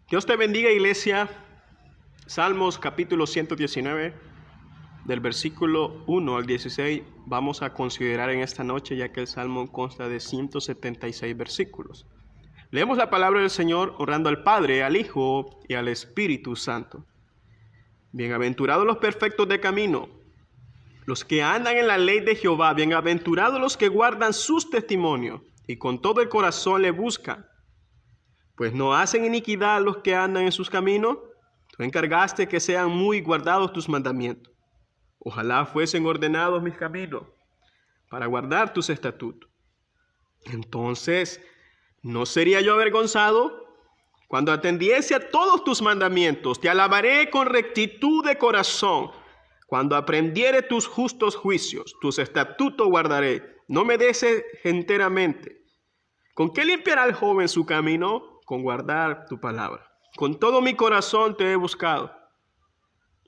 Dios te bendiga, iglesia. Salmos capítulo 119, del versículo 1 al 16, vamos a considerar en esta noche, ya que el Salmo consta de 176 versículos. Leemos la palabra del Señor honrando al Padre, al Hijo y al Espíritu Santo. Bienaventurados los perfectos de camino, los que andan en la ley de Jehová. Bienaventurados los que guardan sus testimonios y con todo el corazón le buscan. Pues no hacen iniquidad los que andan en sus caminos. Tú encargaste que sean muy guardados tus mandamientos. Ojalá fuesen ordenados mis caminos para guardar tus estatutos. Entonces, ¿no sería yo avergonzado? Cuando atendiese a todos tus mandamientos, te alabaré con rectitud de corazón. Cuando aprendiere tus justos juicios, tus estatutos guardaré. No me dejes enteramente. ¿Con qué limpiará el joven su camino? Con guardar tu palabra. Con todo mi corazón te he buscado.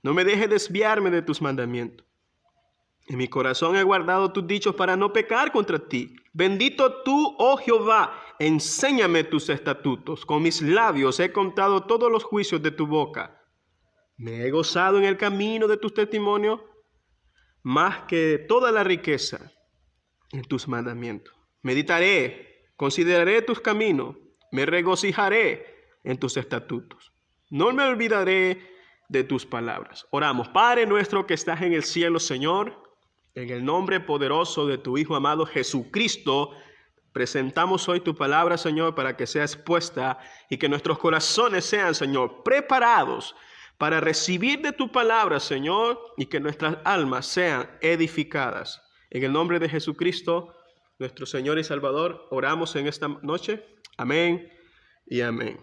No me dejes desviarme de tus mandamientos. En mi corazón he guardado tus dichos para no pecar contra ti. Bendito tú, oh Jehová, enséñame tus estatutos. Con mis labios he contado todos los juicios de tu boca. Me he gozado en el camino de tus testimonios, más que toda la riqueza en tus mandamientos. Meditaré, consideraré tus caminos, me regocijaré en tus estatutos. No me olvidaré de tus palabras. Oramos. Padre nuestro que estás en el cielo, Señor, en el nombre poderoso de tu Hijo amado Jesucristo, presentamos hoy tu palabra, Señor, para que sea expuesta y que nuestros corazones sean, Señor, preparados para recibir de tu palabra, Señor, y que nuestras almas sean edificadas. En el nombre de Jesucristo, nuestro Señor y Salvador, oramos en esta noche. Amén y amén.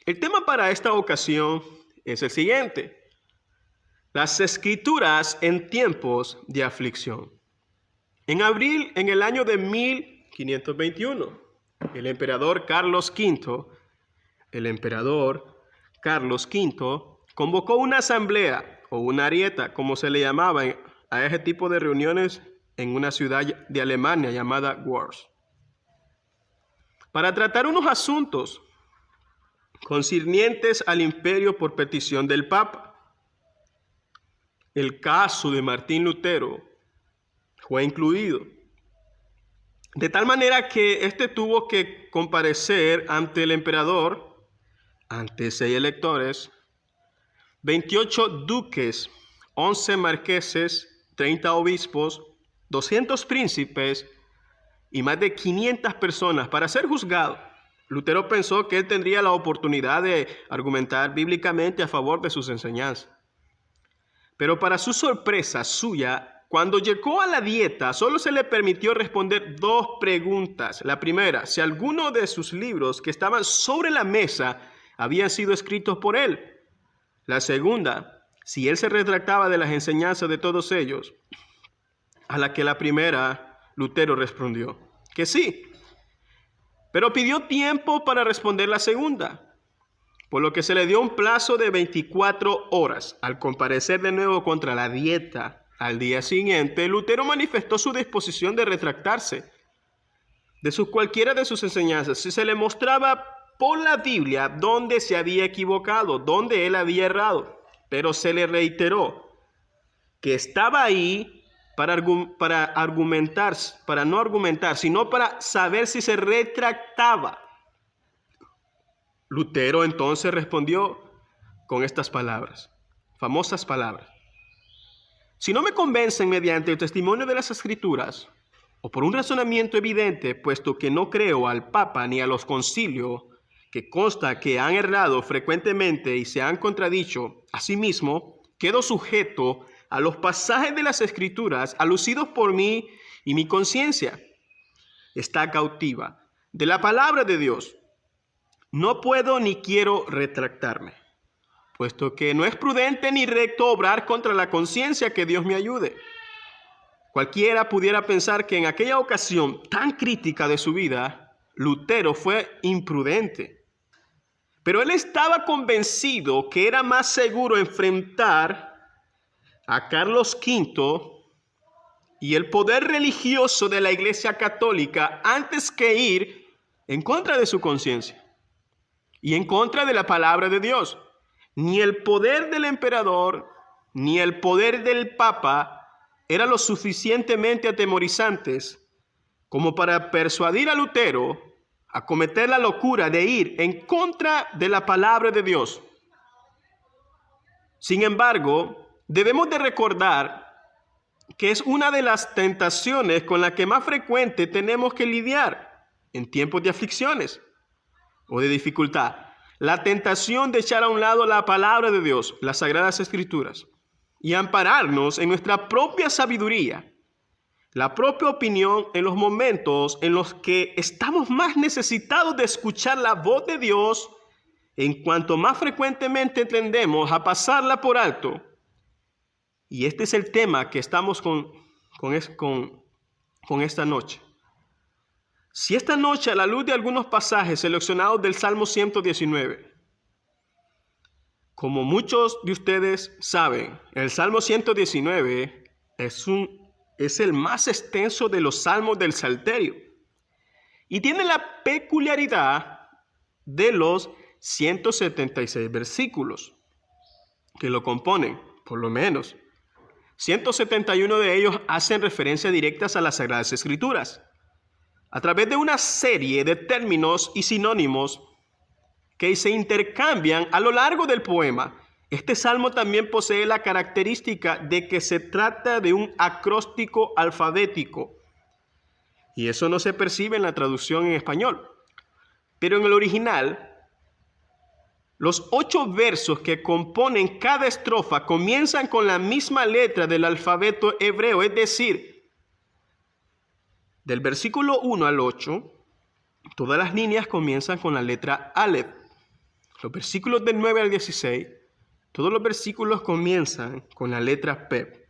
El tema para esta ocasión es el siguiente: las Escrituras en tiempos de aflicción. En abril, en el año de 1521, el emperador Carlos V convocó una asamblea o una arieta, como se le llamaba a ese tipo de reuniones en una ciudad de Alemania llamada Worms, para tratar unos asuntos concernientes al imperio por petición del Papa. El caso de Martín Lutero fue incluido, de tal manera que éste tuvo que comparecer ante el emperador, ante 6 electores, 28 duques, 11 marqueses, 30 obispos, 200 príncipes y más de 500 personas para ser juzgado. Lutero pensó que él tendría la oportunidad de argumentar bíblicamente a favor de sus enseñanzas. Pero para su sorpresa suya, cuando llegó a la dieta, solo se le permitió responder 2 preguntas. La primera, si alguno de sus libros que estaban sobre la mesa habían sido escritos por él. La segunda, si él se retractaba de las enseñanzas de todos ellos. A la que la primera, Lutero respondió que sí. Pero pidió tiempo para responder la segunda, por lo que se le dio un plazo de 24 horas. Al comparecer de nuevo contra la dieta al día siguiente, Lutero manifestó su disposición de retractarse de cualquiera de sus enseñanzas si se le mostraba por la Biblia dónde se había equivocado, dónde él había errado. Pero se le reiteró que estaba ahí para no argumentar, sino para saber si se retractaba. Lutero entonces respondió con estas palabras, famosas palabras: si no me convencen mediante el testimonio de las Escrituras, o por un razonamiento evidente, puesto que no creo al Papa ni a los concilios, que consta que han errado frecuentemente y se han contradicho a sí mismo, quedo sujeto a los pasajes de las Escrituras alucidos por mí, y mi conciencia está cautiva de la palabra de Dios. No puedo ni quiero retractarme, puesto que no es prudente ni recto obrar contra la conciencia. Que Dios me ayude. Cualquiera pudiera pensar que en aquella ocasión tan crítica de su vida, Lutero fue imprudente. Pero él estaba convencido que era más seguro enfrentar a Carlos V y el poder religioso de la Iglesia Católica antes que ir en contra de su conciencia. y en contra de la palabra de Dios. Ni el poder del emperador, ni el poder del papa eran lo suficientemente atemorizantes como para persuadir a Lutero a cometer la locura de ir en contra de la palabra de Dios. Sin embargo, debemos de recordar que es una de las tentaciones con la que más frecuente tenemos que lidiar en tiempos de aflicciones o de dificultad. La tentación de echar a un lado la palabra de Dios, las Sagradas Escrituras, y ampararnos en nuestra propia sabiduría, la propia opinión en los momentos en los que estamos más necesitados de escuchar la voz de Dios, en cuanto más frecuentemente tendemos a pasarla por alto. Y este es el tema que estamos con esta noche. Si esta noche, a la luz de algunos pasajes seleccionados del Salmo 119, como muchos de ustedes saben, el Salmo 119 es el más extenso de los salmos del Salterio y tiene la peculiaridad de los 176 versículos que lo componen, por lo menos. 171 de ellos hacen referencias directas a las Sagradas Escrituras, a través de una serie de términos y sinónimos que se intercambian a lo largo del poema. Este salmo también posee la característica de que se trata de un acróstico alfabético, y eso no se percibe en la traducción en español. Pero en el original, los 8 versos que componen cada estrofa comienzan con la misma letra del alfabeto hebreo, es decir, del versículo 1 al 8, todas las líneas comienzan con la letra Aleph. Los versículos del 9 al 16, todos los versículos comienzan con la letra Pep.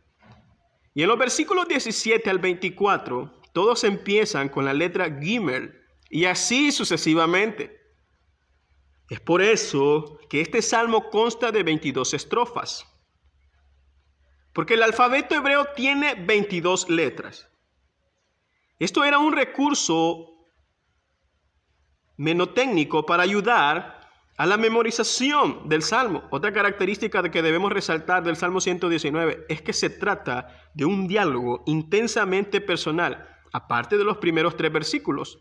Y en los versículos 17 al 24, todos empiezan con la letra Gimel, y así sucesivamente. Es por eso que este salmo consta de 22 estrofas, porque el alfabeto hebreo tiene 22 letras. Esto era un recurso mnemotécnico para ayudar a la memorización del salmo. Otra característica que debemos resaltar del Salmo 119 es que se trata de un diálogo intensamente personal, aparte de los primeros 3 versículos,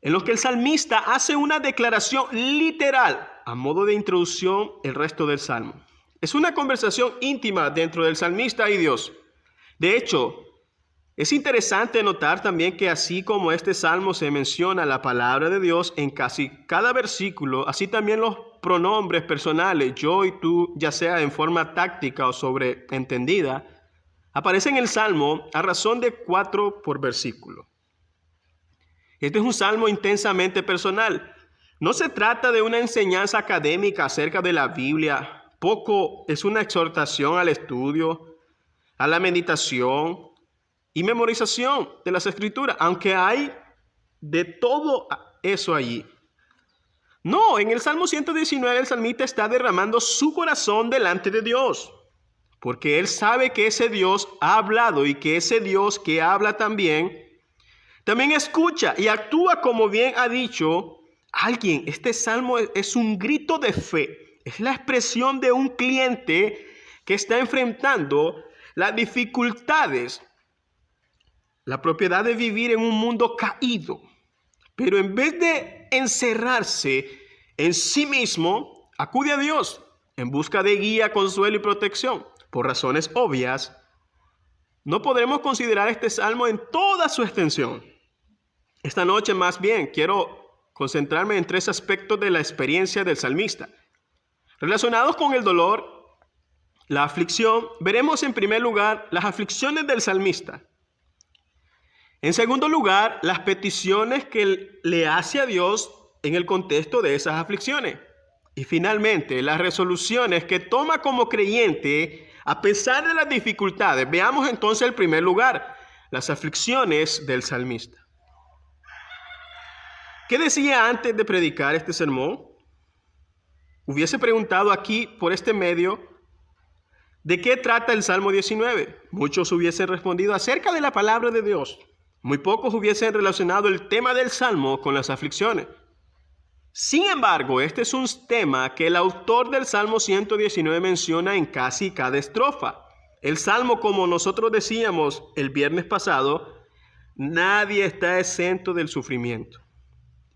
en los que el salmista hace una declaración literal a modo de introducción el resto del salmo. Es una conversación íntima dentro del salmista y Dios. De hecho, es interesante notar también que así como este salmo se menciona la palabra de Dios en casi cada versículo, así también los pronombres personales, yo y tú, ya sea en forma táctica o sobreentendida, aparecen en el salmo a razón de 4 por versículo. Este es un salmo intensamente personal. No se trata de una enseñanza académica acerca de la Biblia. Poco es una exhortación al estudio, a la meditación y memorización de las Escrituras, aunque hay de todo eso allí. No, en el Salmo 119 el salmista está derramando su corazón delante de Dios, porque él sabe que ese Dios ha hablado y que ese Dios que habla también escucha y actúa como bien ha dicho alguien. Este salmo es un grito de fe, es la expresión de un cliente que está enfrentando las dificultades, la propiedad de vivir en un mundo caído, pero en vez de encerrarse en sí mismo, acude a Dios en busca de guía, consuelo y protección. Por razones obvias, no podremos considerar este salmo en toda su extensión. Esta noche más bien quiero concentrarme en 3 aspectos de la experiencia del salmista. Relacionados con el dolor, la aflicción, veremos en primer lugar las aflicciones del salmista. En segundo lugar, las peticiones que le hace a Dios en el contexto de esas aflicciones. Y finalmente, las resoluciones que toma como creyente a pesar de las dificultades. Veamos entonces el primer lugar, las aflicciones del salmista. ¿Qué decía antes de predicar este sermón? Hubiese preguntado aquí por este medio, ¿de qué trata el Salmo 19? Muchos hubiesen respondido acerca de la palabra de Dios. Muy pocos hubiesen relacionado el tema del Salmo con las aflicciones. Sin embargo, este es un tema que el autor del Salmo 119 menciona en casi cada estrofa. El Salmo, como nosotros decíamos el viernes pasado, nadie está exento del sufrimiento.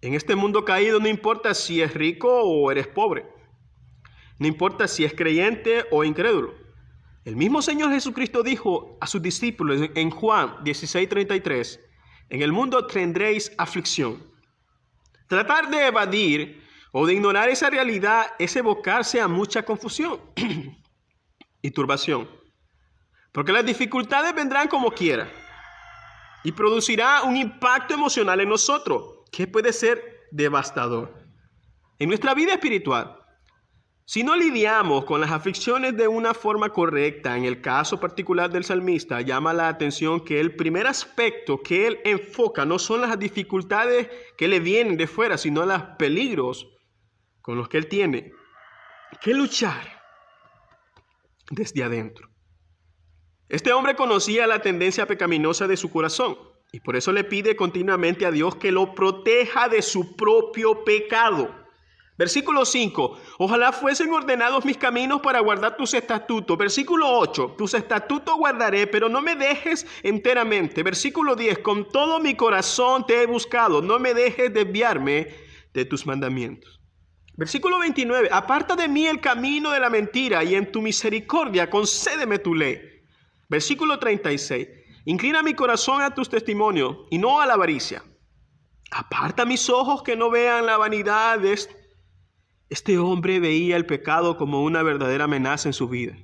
En este mundo caído no importa si es rico o eres pobre. No importa si es creyente o incrédulo. El mismo Señor Jesucristo dijo a sus discípulos en Juan 16:33, en el mundo tendréis aflicción. Tratar de evadir o de ignorar esa realidad es evocarse a mucha confusión y turbación. Porque las dificultades vendrán como quiera y producirá un impacto emocional en nosotros que puede ser devastador. En nuestra vida espiritual, si no lidiamos con las aflicciones de una forma correcta, en el caso particular del salmista, llama la atención que el primer aspecto que él enfoca no son las dificultades que le vienen de fuera, sino los peligros con los que él tiene que luchar desde adentro. Este hombre conocía la tendencia pecaminosa de su corazón y por eso le pide continuamente a Dios que lo proteja de su propio pecado. Versículo 5, ojalá fuesen ordenados mis caminos para guardar tus estatutos. Versículo 8, tus estatutos guardaré, pero no me dejes enteramente. Versículo 10, con todo mi corazón te he buscado, no me dejes desviarme de tus mandamientos. Versículo 29, aparta de mí el camino de la mentira y en tu misericordia concédeme tu ley. Versículo 36, inclina mi corazón a tus testimonios y no a la avaricia. Aparta mis ojos que no vean la vanidad de Este hombre veía el pecado como una verdadera amenaza en su vida,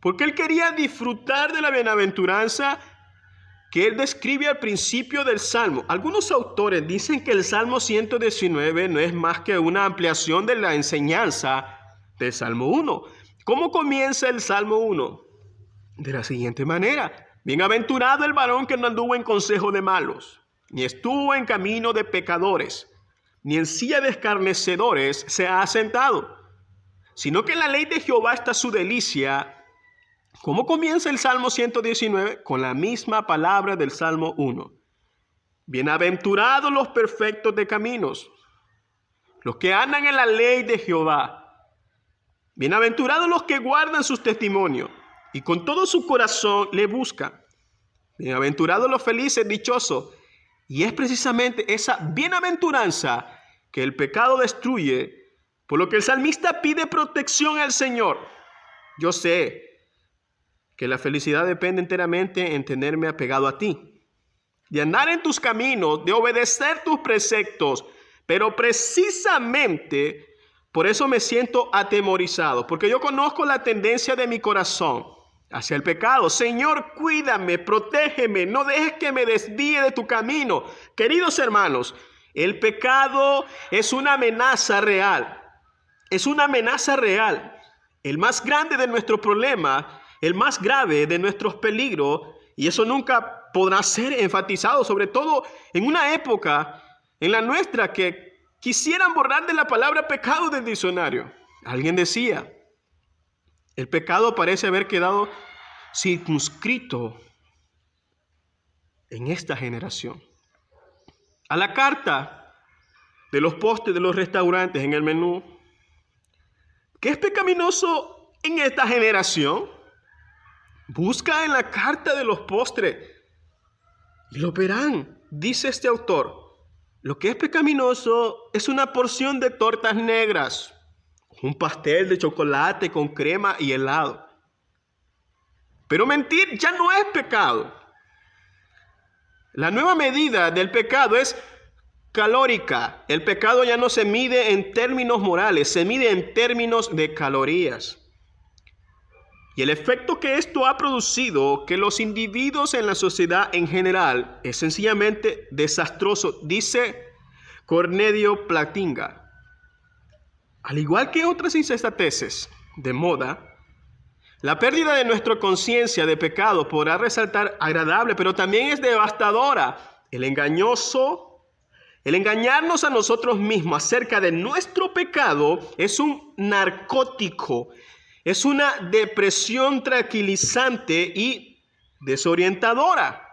porque él quería disfrutar de la bienaventuranza que él describe al principio del Salmo. Algunos autores dicen que el Salmo 119 no es más que una ampliación de la enseñanza del Salmo 1. ¿Cómo comienza el Salmo 1? De la siguiente manera: bienaventurado el varón que no anduvo en consejo de malos, ni estuvo en camino de pecadores, ni en silla de escarnecedores se ha sentado, sino que en la ley de Jehová está su delicia. ¿Cómo comienza el Salmo 119? Con la misma palabra del Salmo 1. Bienaventurados los perfectos de caminos, los que andan en la ley de Jehová. Bienaventurados los que guardan sus testimonios y con todo su corazón le buscan. Bienaventurados los felices, dichosos. Y es precisamente esa bienaventuranza que el pecado destruye, por lo que el salmista pide protección al Señor. Yo sé que la felicidad depende enteramente en tenerme apegado a ti, de andar en tus caminos, de obedecer tus preceptos, pero precisamente por eso me siento atemorizado, porque yo conozco la tendencia de mi corazón hacia el pecado. Señor, cuídame, protégeme, no dejes que me desvíe de tu camino. Queridos hermanos, el pecado es una amenaza real. Es una amenaza real. El más grande de nuestros problemas, el más grave de nuestros peligros, y eso nunca podrá ser enfatizado, sobre todo en una época en la nuestra que quisieran borrar de la palabra pecado del diccionario. Alguien decía: el pecado parece haber quedado circunscrito en esta generación. A la carta de los postres de los restaurantes en el menú, ¿qué es pecaminoso en esta generación? Busca en la carta de los postres y lo verán. Dice este autor: lo que es pecaminoso es una porción de tortas negras, un pastel de chocolate con crema y helado. Pero mentir ya no es pecado. La nueva medida del pecado es calórica. El pecado ya no se mide en términos morales, se mide en términos de calorías. Y el efecto que esto ha producido, que los individuos en la sociedad en general, es sencillamente desastroso, dice Cornelio Plantinga. Al igual que otras insensateces de moda, la pérdida de nuestra conciencia de pecado podrá resaltar agradable, pero también es devastadora. El engañarnos a nosotros mismos acerca de nuestro pecado es un narcótico, es una depresión tranquilizante y desorientadora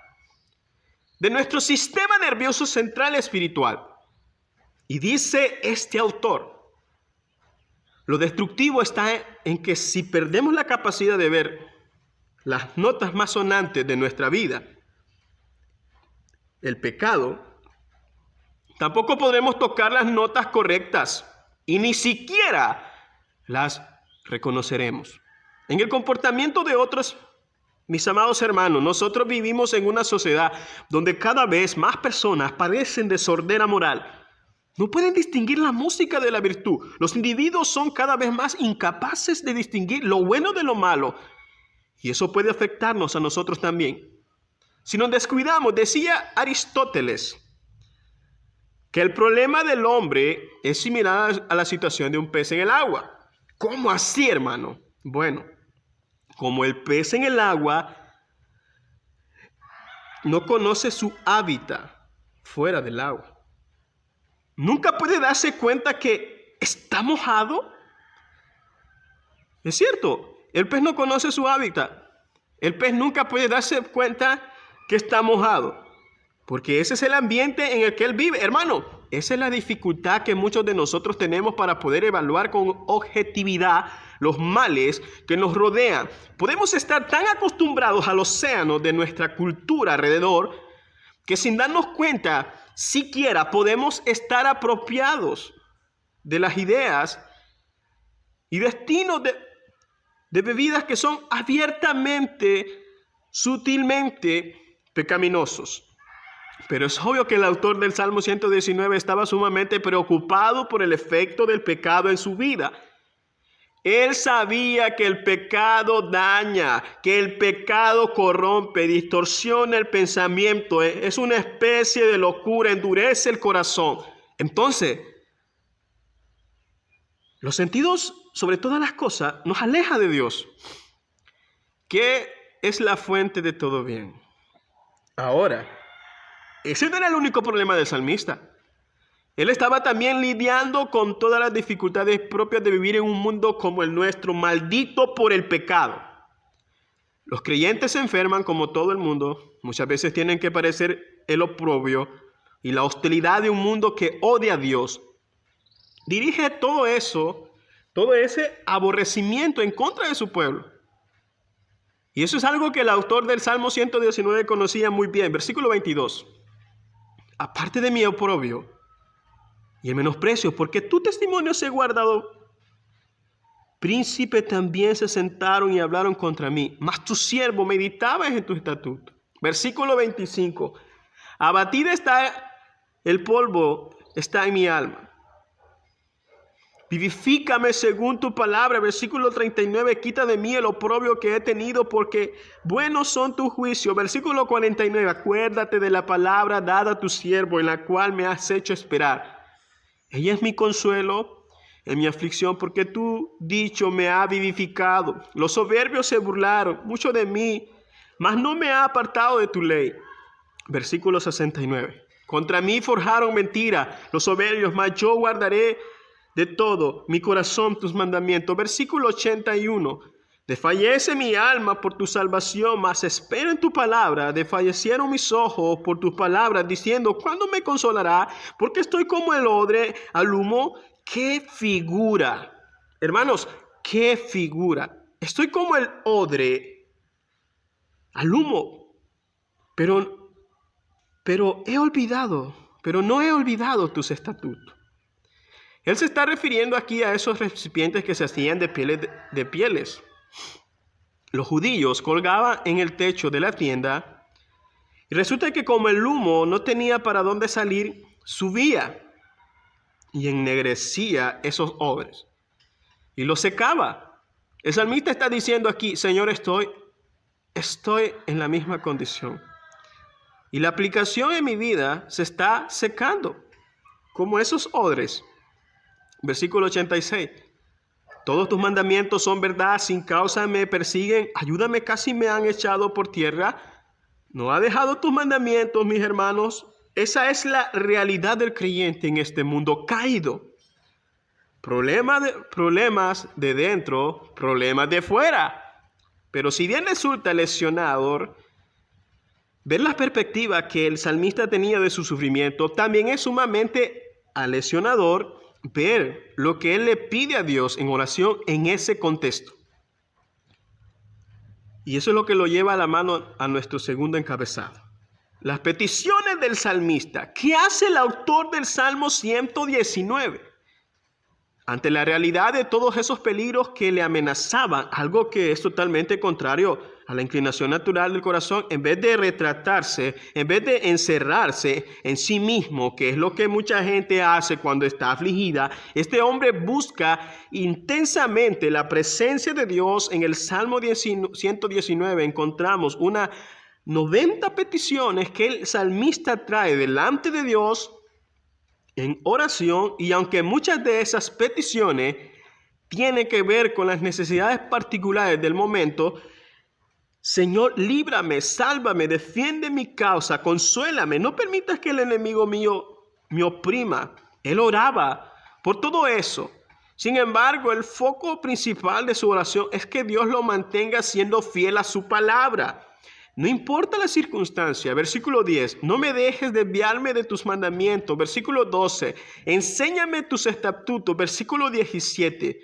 de nuestro sistema nervioso central espiritual. Y dice este autor, lo destructivo está en que si perdemos la capacidad de ver las notas más sonantes de nuestra vida, el pecado, tampoco podremos tocar las notas correctas y ni siquiera las reconoceremos. En el comportamiento de otros, mis amados hermanos, nosotros vivimos en una sociedad donde cada vez más personas padecen de sordera moral. No pueden distinguir la música de la virtud. Los individuos son cada vez más incapaces de distinguir lo bueno de lo malo. Y eso puede afectarnos a nosotros también. Si nos descuidamos, decía Aristóteles, que el problema del hombre es similar a la situación de un pez en el agua. ¿Cómo así, hermano? Bueno, como el pez en el agua no conoce su hábitat fuera del agua. Nunca puede darse cuenta que está mojado. Es cierto, el pez no conoce su hábitat. El pez nunca puede darse cuenta que está mojado, porque ese es el ambiente en el que él vive. Hermano, esa es la dificultad que muchos de nosotros tenemos para poder evaluar con objetividad los males que nos rodean. Podemos estar tan acostumbrados al océano de nuestra cultura alrededor que sin darnos cuenta siquiera podemos estar apropiados de las ideas y destinos de bebidas que son abiertamente, sutilmente pecaminosos. Pero es obvio que el autor del Salmo 119 estaba sumamente preocupado por el efecto del pecado en su vida. Él sabía que el pecado daña, que el pecado corrompe, distorsiona el pensamiento, es una especie de locura, endurece el corazón. Entonces, los sentidos, sobre todas las cosas, nos aleja de Dios, que es la fuente de todo bien. Ahora, ese no era el único problema del salmista. Él estaba también lidiando con todas las dificultades propias de vivir en un mundo como el nuestro, maldito por el pecado. Los creyentes se enferman como todo el mundo. Muchas veces tienen que padecer el oprobio y la hostilidad de un mundo que odia a Dios. Dirige todo eso, todo ese aborrecimiento en contra de su pueblo. Y eso es algo que el autor del Salmo 119 conocía muy bien. Versículo 22. Aparte de mi oprobio y el menosprecio, porque tu testimonio se ha guardado, príncipes también se sentaron y hablaron contra mí, mas tu siervo meditaba en tu estatuto. Versículo 25. Abatida está el polvo, está en mi alma. Vivifícame según tu palabra. Versículo 39. Quita de mí el oprobio que he tenido, porque buenos son tus juicios. Versículo 49. Acuérdate de la palabra dada a tu siervo, en la cual me has hecho esperar. Ella es mi consuelo en mi aflicción, porque tu dicho me ha vivificado. Los soberbios se burlaron mucho de mí, mas no me ha apartado de tu ley. Versículo 69. Contra mí forjaron mentira los soberbios, mas yo guardaré de todo mi corazón tus mandamientos. Versículo 81. Desfallece mi alma por tu salvación, mas espero en tu palabra. Desfallecieron mis ojos por tus palabras, diciendo, ¿cuándo me consolará? Porque estoy como el odre al humo. ¡Qué figura! Hermanos, ¡qué figura! Estoy como el odre al humo. Pero no he olvidado tus estatutos. Él se está refiriendo aquí a esos recipientes que se hacían de pieles. Los judíos colgaban en el techo de la tienda y resulta que como el humo no tenía para dónde salir, subía y ennegrecía esos odres y los secaba. El salmista está diciendo aquí, Señor, estoy en la misma condición. Y la aplicación en mi vida se está secando como esos odres. Versículo 86. Todos tus mandamientos son verdad, sin causa me persiguen. Ayúdame, casi me han echado por tierra. No ha dejado tus mandamientos, mis hermanos. Esa es la realidad del creyente en este mundo caído. Problemas de dentro, problemas de fuera. Pero si bien resulta lesionador ver la perspectiva que el salmista tenía de su sufrimiento, también es sumamente al lesionador ver lo que él le pide a Dios en oración en ese contexto. Y eso es lo que lo lleva a la mano a nuestro segundo encabezado. Las peticiones del salmista. ¿Qué hace el autor del Salmo 119? Ante la realidad de todos esos peligros que le amenazaban, algo que es totalmente contrario a la inclinación natural del corazón, en vez de retratarse, en vez de encerrarse en sí mismo, que es lo que mucha gente hace cuando está afligida, este hombre busca intensamente la presencia de Dios. En el Salmo 119 encontramos unas 90 peticiones que el salmista trae delante de Dios en oración, y aunque muchas de esas peticiones tienen que ver con las necesidades particulares del momento, Señor, líbrame, sálvame, defiende mi causa, consuélame, no permitas que el enemigo mío me oprima. Él oraba por todo eso. Sin embargo, el foco principal de su oración es que Dios lo mantenga siendo fiel a su palabra. No importa la circunstancia. Versículo 10, no me dejes desviarme de tus mandamientos. Versículo 12, enséñame tus estatutos. Versículo 17,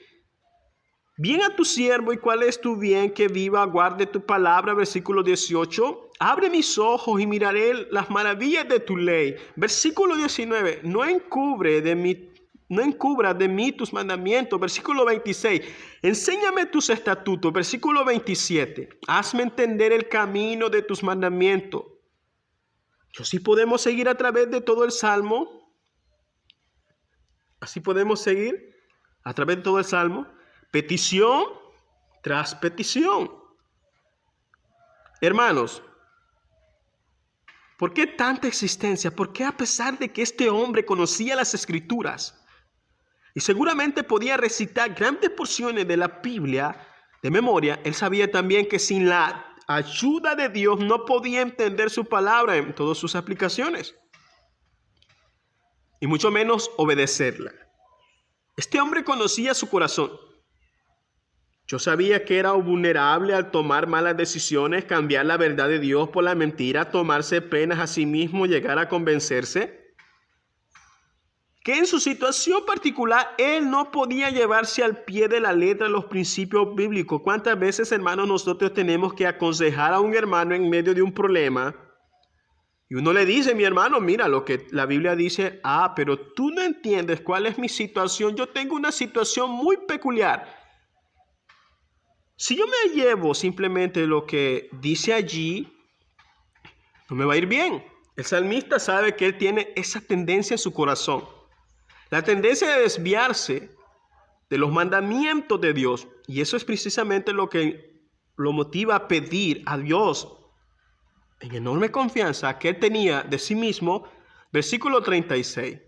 bien a tu siervo y cuál es tu bien, que viva, guarde tu palabra. Versículo 18, abre mis ojos y miraré las maravillas de tu ley. Versículo 19, no encubras de mí tus mandamientos. Versículo 26, enséñame tus estatutos. Versículo 27, hazme entender el camino de tus mandamientos. Así podemos seguir a través de todo el Salmo. Así podemos seguir a través de todo el Salmo. Petición tras petición. Hermanos, ¿por qué tanta existencia? ¿Por qué, a pesar de que este hombre conocía las Escrituras y seguramente podía recitar grandes porciones de la Biblia de memoria, él sabía también que sin la ayuda de Dios no podía entender su palabra en todas sus aplicaciones, y mucho menos obedecerla? Este hombre conocía su corazón. Yo sabía que era vulnerable al tomar malas decisiones, cambiar la verdad de Dios por la mentira, tomarse penas a sí mismo, llegar a convencerse que en su situación particular él no podía llevarse al pie de la letra los principios bíblicos. ¿Cuántas veces, hermanos, nosotros tenemos que aconsejar a un hermano en medio de un problema? Y uno le dice, mi hermano, mira lo que la Biblia dice. Pero tú no entiendes cuál es mi situación. Yo tengo una situación muy peculiar. Si yo me llevo simplemente lo que dice allí, no me va a ir bien. El salmista sabe que él tiene esa tendencia en su corazón. La tendencia de desviarse de los mandamientos de Dios. Y eso es precisamente lo que lo motiva a pedir a Dios en enorme confianza que él tenía de sí mismo. Versículo 36.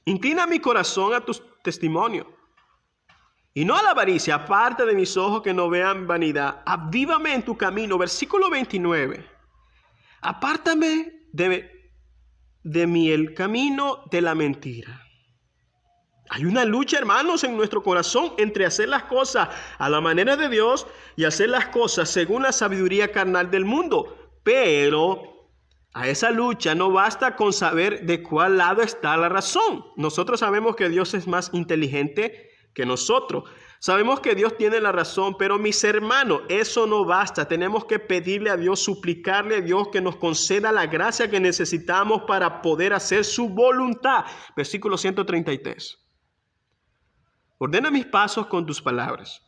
Inclina mi corazón a tus testimonios y no a la avaricia. Aparta de mis ojos que no vean vanidad. Avívame en tu camino. Versículo 29. Apártame de mí el camino de la mentira. Hay una lucha, hermanos, en nuestro corazón entre hacer las cosas a la manera de Dios y hacer las cosas según la sabiduría carnal del mundo. Pero a esa lucha no basta con saber de cuál lado está la razón. Nosotros sabemos que Dios es más inteligente que nosotros. Sabemos que Dios tiene la razón, pero mis hermanos, eso no basta. Tenemos que pedirle a Dios, suplicarle a Dios que nos conceda la gracia que necesitamos para poder hacer su voluntad. Versículo 133. Ordena mis pasos con tus palabras,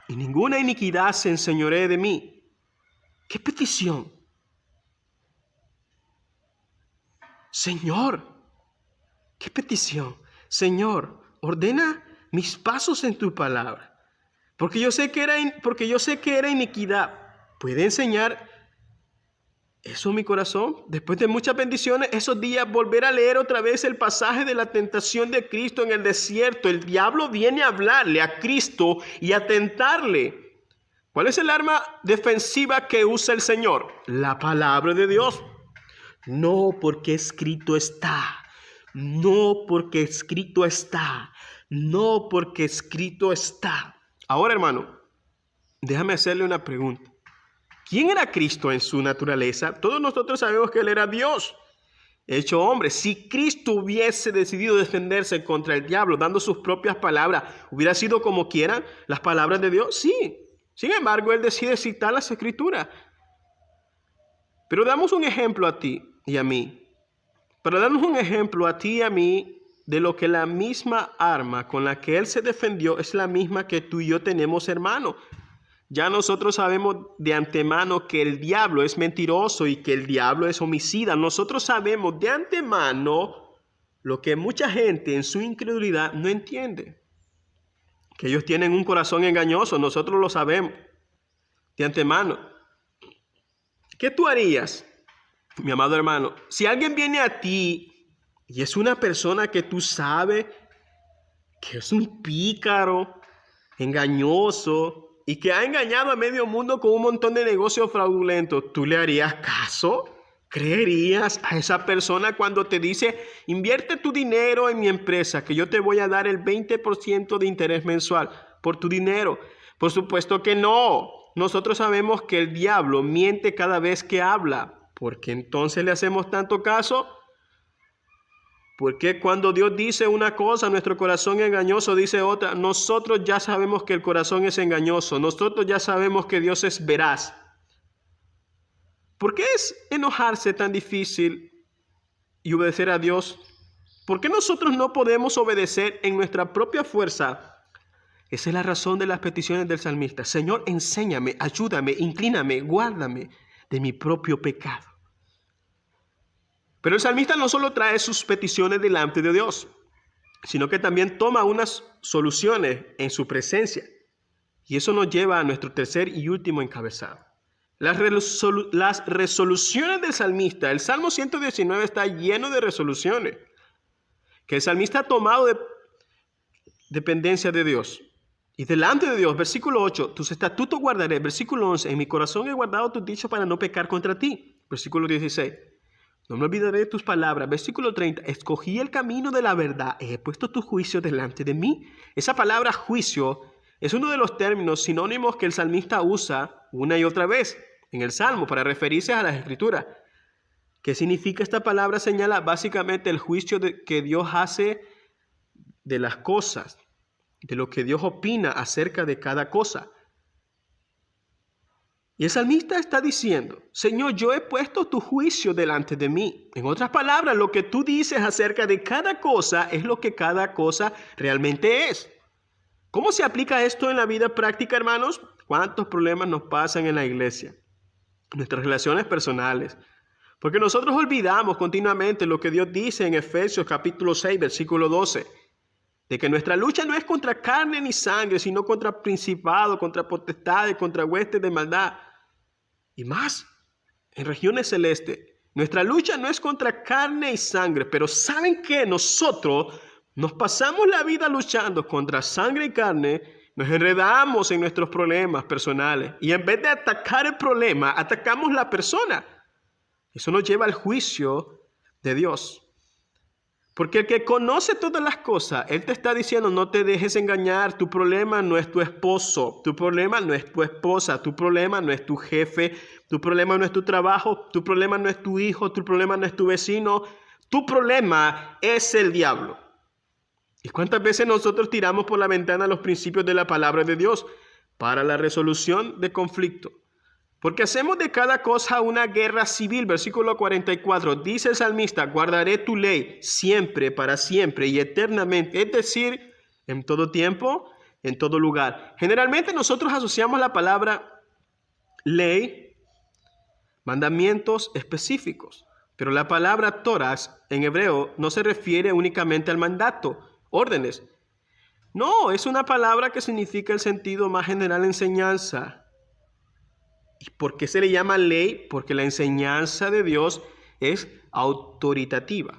y ninguna iniquidad se enseñoree de mí. ¿Qué petición? Señor, ¿qué petición? Señor, ordena mis pasos en tu palabra, porque yo sé que era iniquidad. ¿Puede enseñar eso mi corazón? Después de muchas bendiciones, esos días, volver a leer otra vez el pasaje de la tentación de Cristo en el desierto. El diablo viene a hablarle a Cristo y a tentarle. ¿Cuál es el arma defensiva que usa el Señor? La palabra de Dios. No porque escrito está. No porque escrito está. No porque escrito está. Ahora, hermano, déjame hacerle una pregunta. ¿Quién era Cristo en su naturaleza? Todos nosotros sabemos que Él era Dios. hecho hombre. Si Cristo hubiese decidido defenderse contra el diablo dando sus propias palabras, ¿hubiera sido como quieran las palabras de Dios? Sí. Sin embargo, Él decide citar las Escrituras. Pero damos un ejemplo a ti y a mí. Para darnos un ejemplo a ti y a mí de lo que la misma arma con la que Él se defendió es la misma que tú y yo tenemos, hermano. Ya nosotros sabemos de antemano que el diablo es mentiroso y que el diablo es homicida. Nosotros sabemos de antemano lo que mucha gente en su incredulidad no entiende. Que ellos tienen un corazón engañoso, nosotros lo sabemos de antemano. ¿Qué tú harías, mi amado hermano, si alguien viene a ti y es una persona que tú sabes que es un pícaro, engañoso, y que ha engañado a medio mundo con un montón de negocios fraudulentos? ¿Tú le harías caso? ¿Creerías a esa persona cuando te dice, invierte tu dinero en mi empresa, que yo te voy a dar el 20% de interés mensual por tu dinero? Por supuesto que no. Nosotros sabemos que el diablo miente cada vez que habla. ¿Por qué entonces le hacemos tanto caso? Porque cuando Dios dice una cosa, nuestro corazón engañoso dice otra. Nosotros ya sabemos que el corazón es engañoso. Nosotros ya sabemos que Dios es veraz. ¿Por qué es enojarse tan difícil y obedecer a Dios? ¿Por qué nosotros no podemos obedecer en nuestra propia fuerza? Esa es la razón de las peticiones del salmista. Señor, enséñame, ayúdame, inclíname, guárdame de mi propio pecado. Pero el salmista no solo trae sus peticiones delante de Dios, sino que también toma unas soluciones en su presencia. Y eso nos lleva a nuestro tercer y último encabezado. Las resoluciones del salmista. El Salmo 119 está lleno de resoluciones que el salmista ha tomado de dependencia de Dios. Y delante de Dios, versículo 8, tus estatutos guardaré. Versículo 11, en mi corazón he guardado tus dichos para no pecar contra ti. Versículo 16, no me olvidaré de tus palabras. Versículo 30, escogí el camino de la verdad, he puesto tus juicios delante de mí. Esa palabra juicio es uno de los términos sinónimos que el salmista usa una y otra vez en el Salmo para referirse a las Escrituras. ¿Qué significa esta palabra? Señala básicamente el juicio que Dios hace de las cosas, de lo que Dios opina acerca de cada cosa. Y el salmista está diciendo, Señor, yo he puesto tu juicio delante de mí. En otras palabras, lo que tú dices acerca de cada cosa es lo que cada cosa realmente es. ¿Cómo se aplica esto en la vida práctica, hermanos? ¿Cuántos problemas nos pasan en la iglesia? Nuestras relaciones personales. Porque nosotros olvidamos continuamente lo que Dios dice en Efesios capítulo 6, versículo 12. De que nuestra lucha no es contra carne ni sangre, sino contra principados, contra potestades, contra huestes de maldad. Y más, en regiones celestes, nuestra lucha no es contra carne y sangre, pero ¿saben qué? Nosotros nos pasamos la vida luchando contra sangre y carne, nos enredamos en nuestros problemas personales y en vez de atacar el problema, atacamos la persona. Eso nos lleva al juicio de Dios. Porque el que conoce todas las cosas, Él te está diciendo, no te dejes engañar, tu problema no es tu esposo, tu problema no es tu esposa, tu problema no es tu jefe, tu problema no es tu trabajo, tu problema no es tu hijo, tu problema no es tu vecino, tu problema es el diablo. ¿Y cuántas veces nosotros tiramos por la ventana los principios de la palabra de Dios para la resolución de conflicto? Porque hacemos de cada cosa una guerra civil. Versículo 44, dice el salmista, guardaré tu ley siempre, para siempre y eternamente. Es decir, en todo tiempo, en todo lugar. Generalmente nosotros asociamos la palabra ley, mandamientos específicos. Pero la palabra Torah en hebreo no se refiere únicamente al mandato, órdenes. No, es una palabra que significa el sentido más general, enseñanza. ¿Y por qué se le llama ley? Porque la enseñanza de Dios es autoritativa.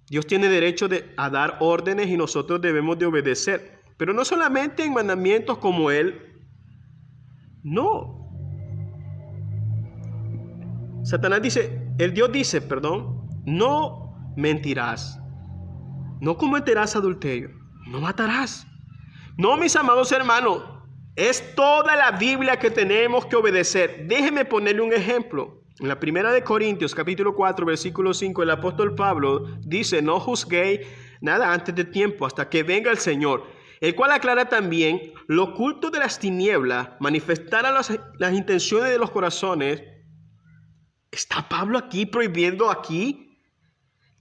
Dios tiene derecho a dar órdenes y nosotros debemos de obedecer. Pero no solamente en mandamientos como Él. No. Dios dice, no mentirás. No cometerás adulterio. No matarás. No, mis amados hermanos. Es toda la Biblia que tenemos que obedecer. Déjeme ponerle un ejemplo. En la primera de Corintios, capítulo 4, versículo 5, el apóstol Pablo dice: no juzguéis nada antes de tiempo, hasta que venga el Señor, el cual aclara también lo oculto de las tinieblas, manifestará las intenciones de los corazones. ¿Está Pablo aquí prohibiendo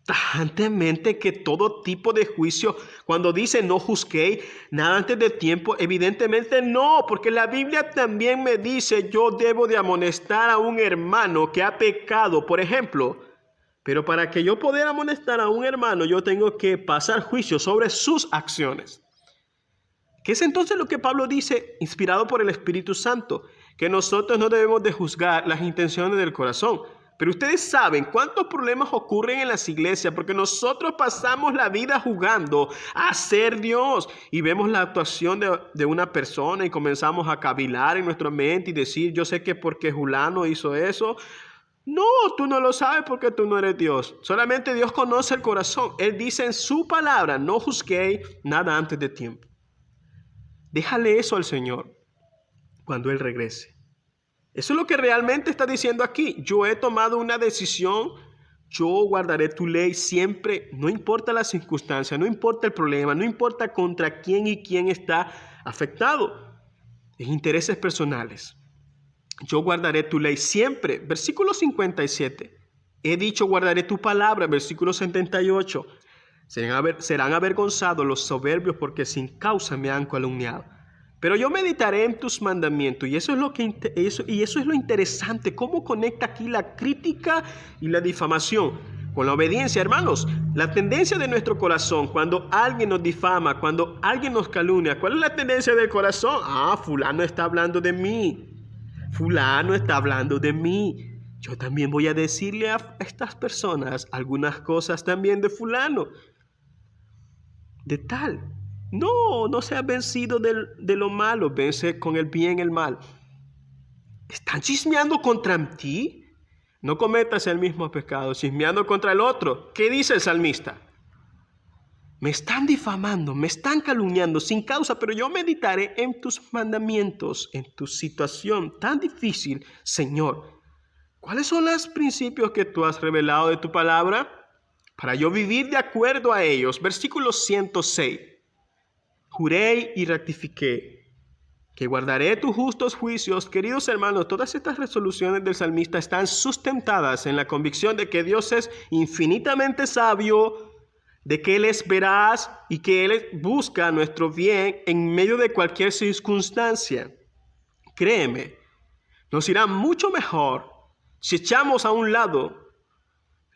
tajantemente que todo tipo de juicio, cuando dice no juzguéis nada antes de tiempo? Evidentemente no, porque la Biblia también me dice yo debo de amonestar a un hermano que ha pecado, por ejemplo. Pero para que yo pueda amonestar a un hermano, yo tengo que pasar juicio sobre sus acciones. ¿Qué es entonces lo que Pablo dice, inspirado por el Espíritu Santo? Que nosotros no debemos de juzgar las intenciones del corazón. Pero ustedes saben cuántos problemas ocurren en las iglesias porque nosotros pasamos la vida jugando a ser Dios y vemos la actuación de una persona y comenzamos a cavilar en nuestra mente y decir: yo sé que porque Julano hizo eso. No, tú no lo sabes porque tú no eres Dios. Solamente Dios conoce el corazón. Él dice en su palabra: no juzguéis nada antes de tiempo. Déjale eso al Señor cuando Él regrese. Eso es lo que realmente está diciendo aquí. Yo he tomado una decisión. Yo guardaré tu ley siempre, no importa la circunstancia, no importa el problema, no importa contra quién y quién está afectado. En intereses personales. Yo guardaré tu ley siempre. Versículo 57. He dicho guardaré tu palabra. Versículo 78. Serán avergonzados los soberbios porque sin causa me han calumniado. Pero yo meditaré en tus mandamientos. Y eso es lo interesante. ¿Cómo conecta aquí la crítica y la difamación con la obediencia, hermanos? La tendencia de nuestro corazón cuando alguien nos difama, cuando alguien nos calumnia, ¿cuál es la tendencia del corazón? Fulano está hablando de mí. Fulano está hablando de mí. Yo también voy a decirle a estas personas algunas cosas también de fulano. De tal. No seas vencido de lo malo, vence con el bien el mal. ¿Están chismeando contra ti? No cometas el mismo pecado, chismeando contra el otro. ¿Qué dice el salmista? Me están difamando, me están calumniando sin causa, pero yo meditaré en tus mandamientos, en tu situación tan difícil, Señor. ¿Cuáles son los principios que tú has revelado de tu palabra? Para yo vivir de acuerdo a ellos. Versículo 106. Juré y rectifiqué que guardaré tus justos juicios. Queridos hermanos, todas estas resoluciones del salmista están sustentadas en la convicción de que Dios es infinitamente sabio, de que Él es veraz y que Él busca nuestro bien en medio de cualquier circunstancia. Créeme, nos irá mucho mejor si echamos a un lado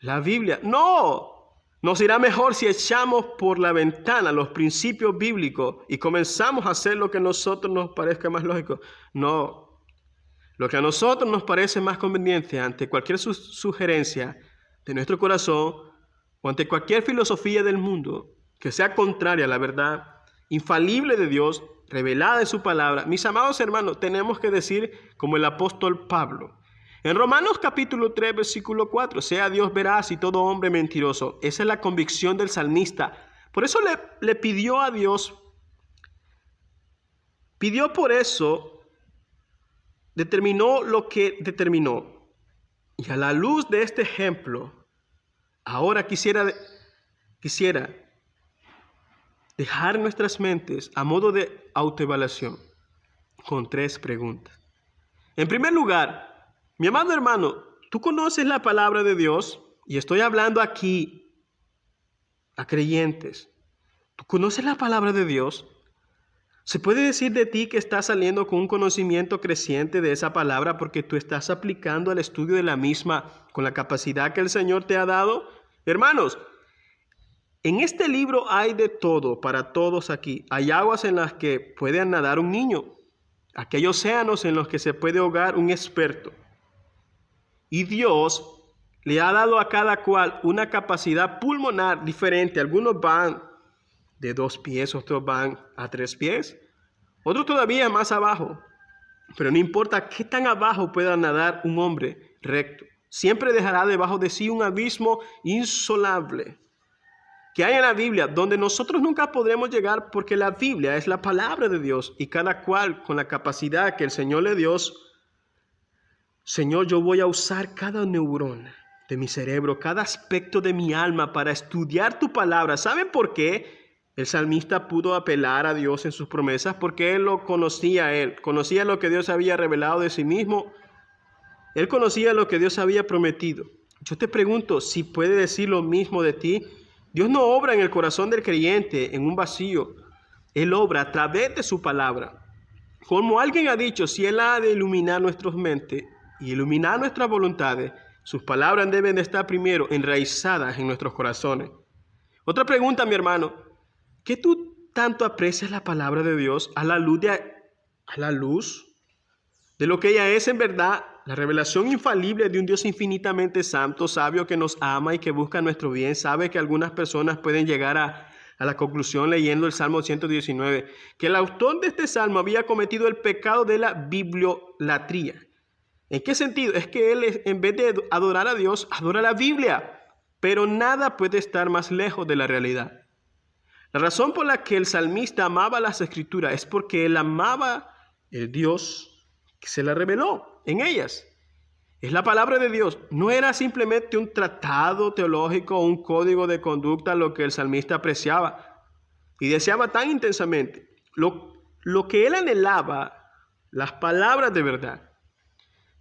la Biblia. No, nos irá mejor si echamos por la ventana los principios bíblicos y comenzamos a hacer lo que a nosotros nos parezca más lógico. No, lo que a nosotros nos parece más conveniente ante cualquier sugerencia de nuestro corazón o ante cualquier filosofía del mundo que sea contraria a la verdad infalible de Dios, revelada en su palabra. Mis amados hermanos, tenemos que decir como el apóstol Pablo. En Romanos capítulo 3, versículo 4, sea Dios veraz y todo hombre mentiroso. Esa es la convicción del salmista. Por eso le pidió a Dios, por eso, determinó lo que determinó. Y a la luz de este ejemplo, ahora quisiera dejar nuestras mentes a modo de autoevaluación con 3 preguntas. En primer lugar, mi amado hermano, ¿tú conoces la palabra de Dios? Y estoy hablando aquí a creyentes. ¿Tú conoces la palabra de Dios? ¿Se puede decir de ti que estás saliendo con un conocimiento creciente de esa palabra porque tú estás aplicando al estudio de la misma con la capacidad que el Señor te ha dado? Hermanos, en este libro hay de todo para todos aquí. Hay aguas en las que puede nadar un niño. Aquí hay océanos en los que se puede ahogar un experto. Y Dios le ha dado a cada cual una capacidad pulmonar diferente. Algunos van de 2 pies, otros van a 3 pies, otros todavía más abajo. Pero no importa qué tan abajo pueda nadar un hombre recto, siempre dejará debajo de sí un abismo insolable que hay en la Biblia, donde nosotros nunca podremos llegar porque la Biblia es la palabra de Dios y cada cual con la capacidad que el Señor le dio Señor, yo voy a usar cada neurona de mi cerebro, cada aspecto de mi alma para estudiar tu palabra. ¿Saben por qué el salmista pudo apelar a Dios en sus promesas? Porque él conocía lo que Dios había revelado de sí mismo. Él conocía lo que Dios había prometido. Yo te pregunto si puede decir lo mismo de ti. Dios no obra en el corazón del creyente en un vacío. Él obra a través de su palabra. Como alguien ha dicho, si Él ha de iluminar nuestras mentes y iluminar nuestras voluntades, sus palabras deben de estar primero enraizadas en nuestros corazones. Otra pregunta, mi hermano. ¿Qué tú tanto aprecias la palabra de Dios a la luz de lo que ella es en verdad? La revelación infalible de un Dios infinitamente santo, sabio, que nos ama y que busca nuestro bien. Sabe que algunas personas pueden llegar a la conclusión leyendo el Salmo 119, que el autor de este Salmo había cometido el pecado de la bibliolatría. ¿En qué sentido? Es que él, en vez de adorar a Dios, adora la Biblia. Pero nada puede estar más lejos de la realidad. La razón por la que el salmista amaba las Escrituras es porque él amaba el Dios que se la reveló en ellas. Es la palabra de Dios. No era simplemente un tratado teológico o un código de conducta lo que el salmista apreciaba y deseaba tan intensamente. Lo que él anhelaba, las palabras de verdad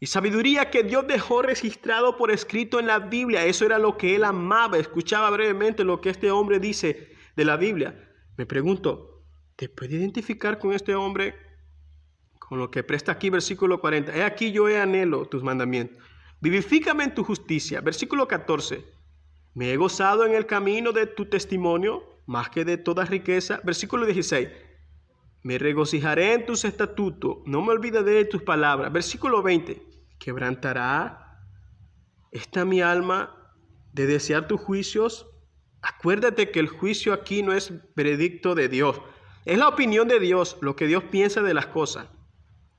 y sabiduría que Dios dejó registrado por escrito en la Biblia. Eso era lo que él amaba. Escuchaba brevemente lo que este hombre dice de la Biblia. Me pregunto, ¿te puede identificar con este hombre? Con lo que presta aquí versículo 40. He aquí yo anhelo tus mandamientos. Vivifícame en tu justicia. Versículo 14. Me he gozado en el camino de tu testimonio más que de toda riqueza. Versículo 16. Me regocijaré en tus estatutos. No me olvidaré de tus palabras. Versículo 20. Quebrantará esta mi alma de desear tus juicios. Acuérdate que el juicio aquí no es veredicto de Dios. Es la opinión de Dios, lo que Dios piensa de las cosas.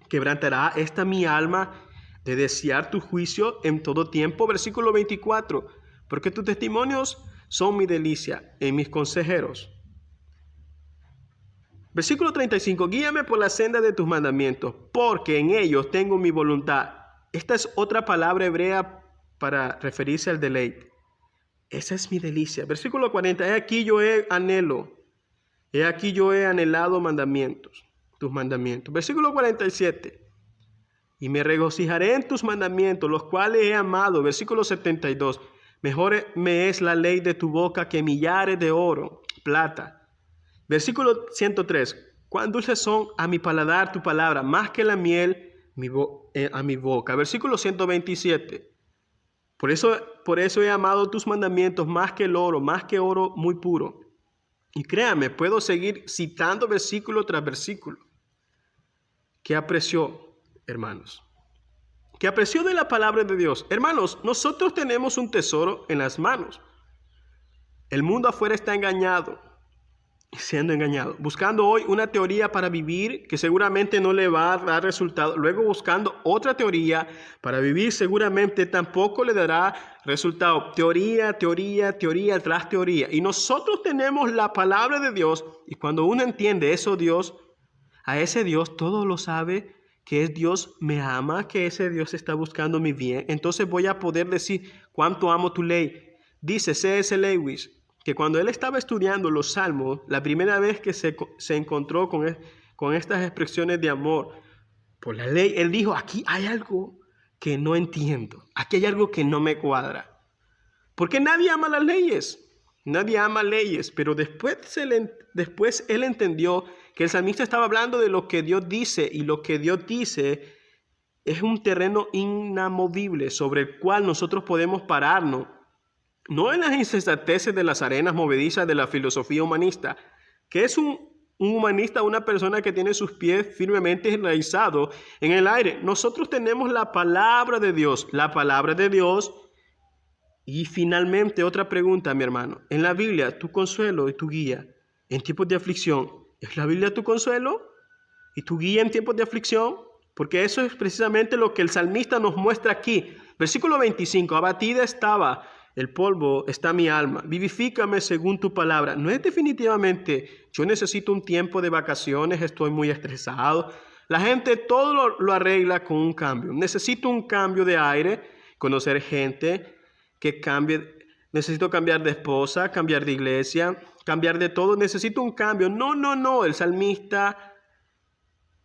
Quebrantará esta mi alma de desear tu juicio en todo tiempo. Versículo 24. Porque tus testimonios son mi delicia en mis consejeros. Versículo 35. Guíame por la senda de tus mandamientos, porque en ellos tengo mi voluntad. Esta es otra palabra hebrea para referirse al deleite. Esa es mi delicia. Versículo 40. He aquí yo he anhelado tus mandamientos. Versículo 47. Y me regocijaré en tus mandamientos, los cuales he amado. Versículo 72. Mejor me es la ley de tu boca que millares de oro, plata. Versículo 103. Cuán dulces son a mi paladar tu palabra, más que la miel a mi boca. Versículo 127. Por eso he amado tus mandamientos más que el oro, más que oro muy puro. Y créame, puedo seguir citando versículo tras versículo. ¿Qué apreció, hermanos? ¿Qué apreció de la palabra de Dios? Hermanos, nosotros tenemos un tesoro en las manos. El mundo afuera está siendo engañado, buscando hoy una teoría para vivir que seguramente no le va a dar resultado. Luego buscando otra teoría para vivir, seguramente tampoco le dará resultado. Teoría tras teoría. Y nosotros tenemos la palabra de Dios, y cuando uno entiende eso, a ese Dios todo lo sabe, que es Dios me ama, que ese Dios está buscando mi bien. Entonces voy a poder decir cuánto amo tu ley. Dice C.S. Lewis que cuando él estaba estudiando los Salmos, la primera vez que se encontró con estas expresiones de amor por la ley, él dijo, aquí hay algo que no entiendo, aquí hay algo que no me cuadra. Porque nadie ama las leyes, pero después él entendió que el salmista estaba hablando de lo que Dios dice, y lo que Dios dice es un terreno inamovible sobre el cual nosotros podemos pararnos. No en las insensateces de las arenas movedizas de la filosofía humanista. ¿Qué es un humanista? Una persona que tiene sus pies firmemente enraizados en el aire. Nosotros tenemos la palabra de Dios. Y finalmente otra pregunta, mi hermano. En la Biblia, tu consuelo y tu guía en tiempos de aflicción. ¿Es la Biblia tu consuelo y tu guía en tiempos de aflicción? Porque eso es precisamente lo que el salmista nos muestra aquí. Versículo 25. Abatida estaba el polvo está mi alma, vivifícame según tu palabra. No es definitivamente, yo necesito un tiempo de vacaciones, estoy muy estresado, La gente todo lo arregla con un cambio. Necesito un cambio de aire, conocer gente que cambie. Necesito cambiar de esposa, cambiar de iglesia, cambiar de todo. Necesito un cambio. No. El salmista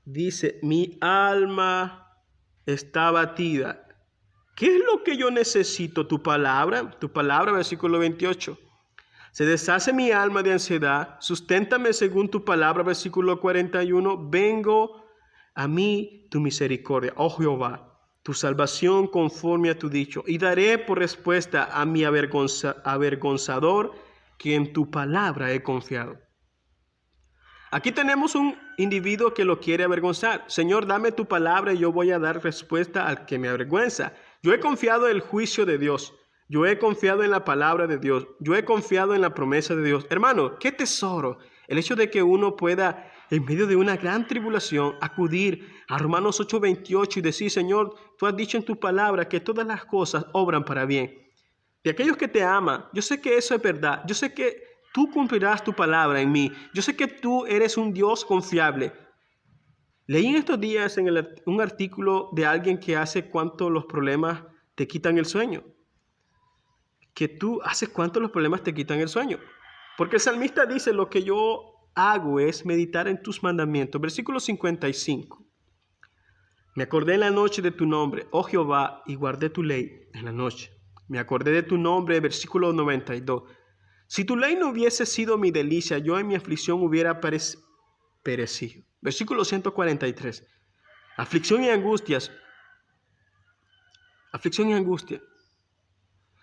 dice, mi alma está abatida. ¿Qué es lo que yo necesito? Tu palabra, versículo 28. Se deshace mi alma de ansiedad, susténtame según tu palabra, versículo 41. Vengo a mí tu misericordia, oh Jehová, tu salvación conforme a tu dicho, y daré por respuesta a mi avergonzador que en tu palabra he confiado. Aquí tenemos un individuo que lo quiere avergonzar. Señor, dame tu palabra y yo voy a dar respuesta al que me avergüenza. Yo he confiado en el juicio de Dios. Yo he confiado en la palabra de Dios. Yo he confiado en la promesa de Dios. Hermano, qué tesoro el hecho de que uno pueda, en medio de una gran tribulación, acudir a Romanos 8:28 y decir, Señor, tú has dicho en tu palabra que todas las cosas obran para bien. De aquellos que te aman, yo sé que eso es verdad. Yo sé que tú cumplirás tu palabra en mí. Yo sé que tú eres un Dios confiable. Leí en estos días un artículo de alguien que hace cuánto los problemas te quitan el sueño. Que tú haces cuánto los problemas te quitan el sueño. Porque el salmista dice, lo que yo hago es meditar en tus mandamientos. Versículo 55. Me acordé en la noche de tu nombre, oh Jehová, y guardé tu ley en la noche. Me acordé de tu nombre, versículo 92. Si tu ley no hubiese sido mi delicia, yo en mi aflicción hubiera perecido. Versículo 143. Aflicción y angustia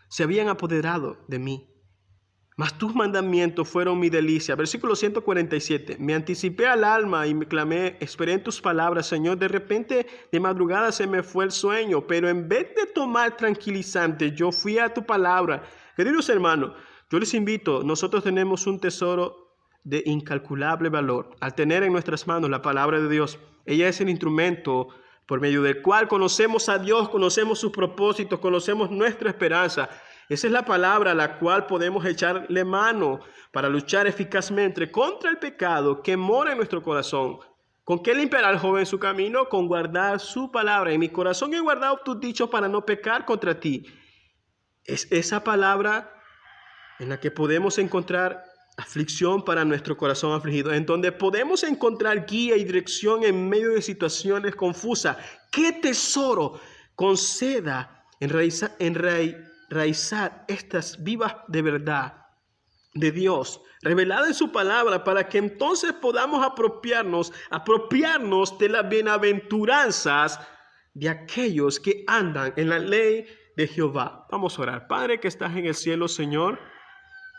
se habían apoderado de mí, mas tus mandamientos fueron mi delicia. Versículo 147. Me anticipé al alma y me clamé, esperé en tus palabras, Señor. De repente, de madrugada se me fue el sueño, pero en vez de tomar tranquilizante, yo fui a tu palabra. Queridos hermanos, yo les invito, nosotros tenemos un tesoro de incalculable valor. Al tener en nuestras manos la palabra de Dios, ella es el instrumento por medio del cual conocemos a Dios, conocemos sus propósitos, conocemos nuestra esperanza. Esa es la palabra a la cual podemos echarle mano para luchar eficazmente contra el pecado que mora en nuestro corazón. ¿Con qué limpiará el joven su camino? Con guardar su palabra. En mi corazón he guardado tus dichos para no pecar contra ti. Es esa palabra en la que podemos encontrar aflicción para nuestro corazón afligido, en donde podemos encontrar guía y dirección en medio de situaciones confusas. ¡Qué tesoro! Conceda enraizar estas vivas de verdad de Dios, revelada en su palabra, para que entonces podamos apropiarnos de las bienaventuranzas de aquellos que andan en la ley de Jehová. Vamos a orar. Padre que estás en el cielo, Señor,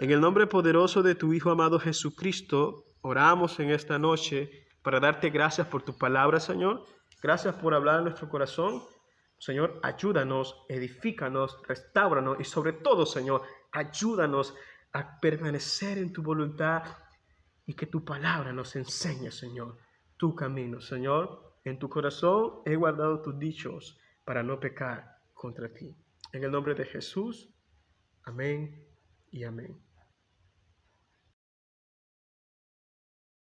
en el nombre poderoso de tu Hijo amado Jesucristo, oramos en esta noche para darte gracias por tu palabra, Señor. Gracias por hablar a nuestro corazón. Señor, ayúdanos, edifícanos, restáuranos y sobre todo, Señor, ayúdanos a permanecer en tu voluntad y que tu palabra nos enseñe, Señor, tu camino. Señor, en tu corazón he guardado tus dichos para no pecar contra ti. En el nombre de Jesús, amén y amén.